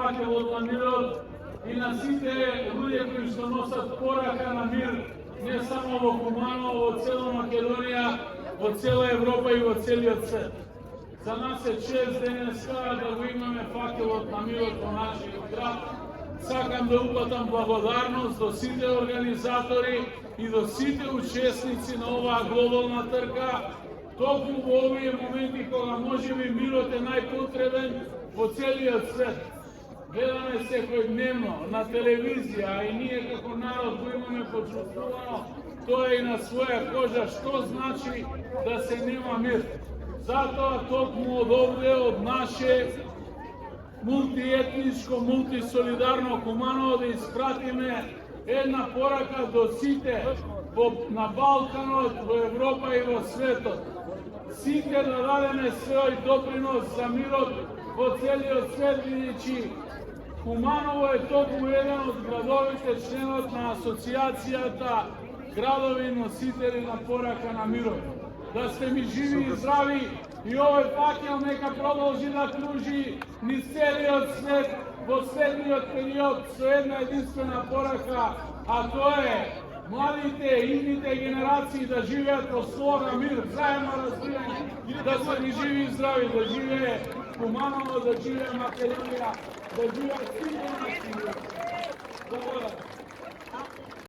факелот на мирот и на сите луѓе кои што носат порака на мир, не само во Куманово, во цела Македонија, во цела Европа и во целиот свет. За нас е чест денеска да го имаме факелот на мирот во нашиот град. Сакам да упатам благодарност до сите организатори и до сите учесници на оваа глобална трка, токму во овие моменти кога можеби мирот е најпотребен во целиот свет. Гледаме секојдневно на телевизија, а и ние како народ го имаме почувствувано тоа и на своја кожа што значи да се нема мир. Затоа токму од овде, од наше мултиетничко, мултисолидарно Куманово да испратиме една порака до сите на Балканот, во Европа и во светот. Сите да дадеме свој допринос за мирот во целиот свет, бидејќи Куманово е токму еден од градовите членот на Асоциацијата градови носители на порака на мирот. Да сте ми живи и здрави и овој факел нека продолжи да кружи низ целиот свет во светлиот период со една единствена порака, а тоа е младите и идните генерации да живеат во слога, мир, заедно разбирање, да се ми живи и здрави, да живее Куманово, да живее Македонија, да живеат сите нации. Благодарам.